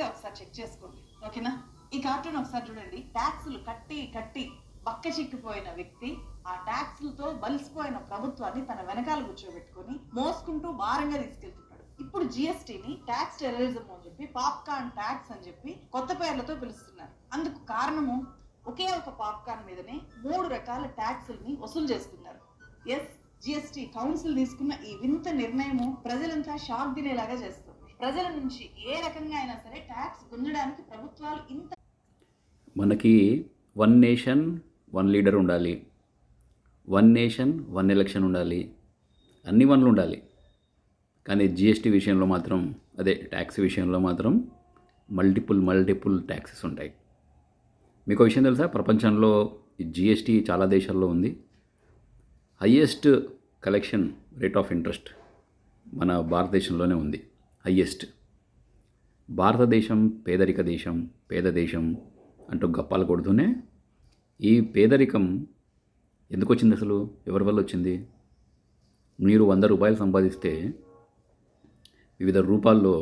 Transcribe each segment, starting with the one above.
ఒకసారి చెక్ చేసుకోండి, ఓకేనా? ఈ కార్టూన్ ఒకసారి చూడండి. ట్యాక్సులు కట్టి కట్టి బక్క చిక్కిపోయిన వ్యక్తి ఆ ట్యాక్సులతో బలిసిపోయిన ప్రభుత్వాన్ని తన వెనకాల కూర్చోబెట్టుకొని మోసుకుంటూ భారంగా తీసుకెళ్తున్నాడు. ఇప్పుడు జిఎస్టీని ట్యాక్స్ టెర్రరిజం అని చెప్పి పాప్కార్న్ ట్యాక్స్ అని చెప్పి కొత్త పేర్లతో పిలుస్తున్నారు. అందుకు కారణము ఒకే ఒక పాప్కార్న్ మీదనే 3 రకాల ట్యాక్సుల్ని వసూలు చేస్తున్నారు. ఎస్, జిఎస్టీ కౌన్సిల్ తీసుకున్న ఈ వింత నిర్ణయము ప్రజలంతా షాక్ తినేలాగా చేస్తుంది. ప్రజల నుంచి ఏ రకంగా అయినా సరే ట్యాక్స్ గుంజడానికి ప్రభుత్వాలు ఇంత మనకి 1 నేషన్ 1 లీడర్ ఉండాలి, 1 నేషన్ 1 ఎలక్షన్ ఉండాలి, అన్ని వన్లు ఉండాలి. కానీ జిఎస్టీ విషయంలో మాత్రం అదే ట్యాక్స్ విషయంలో మాత్రం మల్టిపుల్ ట్యాక్సెస్ ఉంటాయి. మీకు విషయం తెలుసా? ప్రపంచంలో ఈ జిఎస్టీ చాలా దేశాల్లో ఉంది. Highest collection rate of interest మన భారతదేశంలోనే ఉంది, హయ్యెస్ట్. భారతదేశం పేదరిక దేశం, పేద దేశం అంటూ గప్పాలు కొడుతూనే ఈ పేదరికం ఎందుకు వచ్చింది? అసలు ఎవరి వల్ల వచ్చింది? మీరు 100 రూపాయలు సంపాదిస్తే వివిధ రూపాల్లో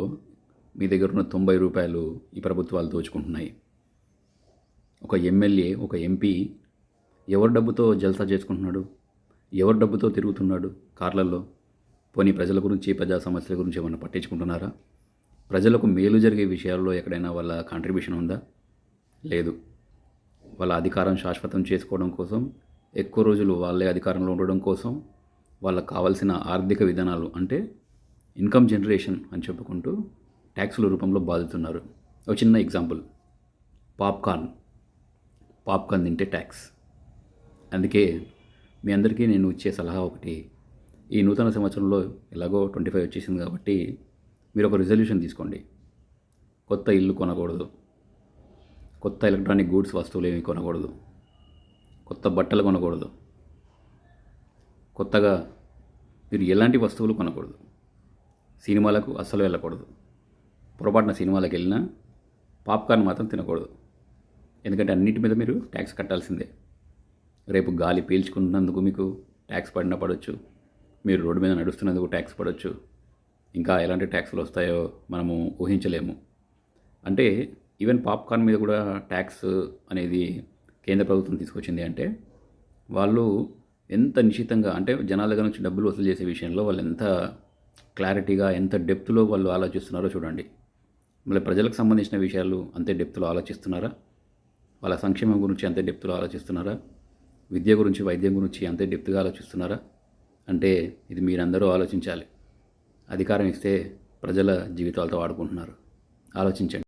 మీ దగ్గర ఉన్న 90 రూపాయలు ఈ ప్రభుత్వాలు దోచుకుంటున్నాయి. ఒక ఎమ్మెల్యే, ఒక ఎంపీ ఎవరి డబ్బుతో జల్సా చేసుకుంటున్నాడు? ఎవరి డబ్బుతో తిరుగుతున్నాడు కార్లలో? పోనీ ప్రజల గురించి, ప్రజా సమస్యల గురించి ఏమైనా పట్టించుకుంటున్నారా? ప్రజలకు మేలు జరిగే విషయాల్లో ఎక్కడైనా వాళ్ళ కాంట్రిబ్యూషన్ ఉందా? లేదు. వాళ్ళ అధికారం శాశ్వతం చేసుకోవడం కోసం, ఎక్కువ రోజులు వాళ్ళే అధికారంలో ఉండడం కోసం, వాళ్ళకు కావాల్సిన ఆర్థిక విధానాలు అంటే ఇన్కమ్ జనరేషన్ అని చెప్పుకుంటూ ట్యాక్సుల రూపంలో బాదుతున్నారు. ఒక చిన్న ఎగ్జాంపుల్, పాప్కార్న్ తింటే ట్యాక్స్. అందుకే మీ అందరికీ నేను ఇచ్చే సలహా ఒకటి, ఈ నూతన సంవత్సరంలో ఎలాగో 25 వచ్చేసింది కాబట్టి మీరు ఒక రిజల్యూషన్ తీసుకోండి. కొత్త ఇల్లు కొనకూడదు, కొత్త ఎలక్ట్రానిక్ గూడ్స్ వస్తువులు ఏమి కొనకూడదు, కొత్త బట్టలు కొనకూడదు, కొత్తగా మీరు ఎలాంటి వస్తువులు కొనకూడదు, సినిమాలకు అస్సలు వెళ్ళకూడదు, పొరపాటున సినిమాలకు వెళ్ళినా పాప్కార్న్ మాత్రం తినకూడదు. ఎందుకంటే అన్నిటి మీద మీరు ట్యాక్స్ కట్టాల్సిందే. రేపు గాలి పీల్చుకున్నందుకు మీకు ట్యాక్స్ పడవచ్చు, మీరు రోడ్డు మీద నడుస్తున్నందుకు ట్యాక్స్ పడవచ్చు, ఇంకా ఎలాంటి ట్యాక్సులు వస్తాయో మనము ఊహించలేము. అంటే ఈవెన్ పాప్కార్న్ మీద కూడా ట్యాక్స్ అనేది కేంద్ర ప్రభుత్వం తీసుకొచ్చింది అంటే వాళ్ళు ఎంత నిశ్చితంగా, అంటే జనాల దగ్గర నుంచి డబ్బులు వసూలు చేసే విషయంలో వాళ్ళు ఎంత క్లారిటీగా, ఎంత డెప్త్లో వాళ్ళు ఆలోచిస్తున్నారో చూడండి. మళ్ళీ ప్రజలకు సంబంధించిన విషయాలు అంతే డెప్త్లో ఆలోచిస్తున్నారా? వాళ్ళ సంక్షేమం గురించి అంతే డెప్త్లో ఆలోచిస్తున్నారా? విద్య గురించి, వైద్యం గురించి అంతే డెప్త్గా ఆలోచిస్తున్నారా? అంటే ఇది మీరందరూ ఆలోచించాలి. అధికారం ఇస్తే ప్రజల జీవితాలతో ఆడుకుంటున్నారు. ఆలోచించండి.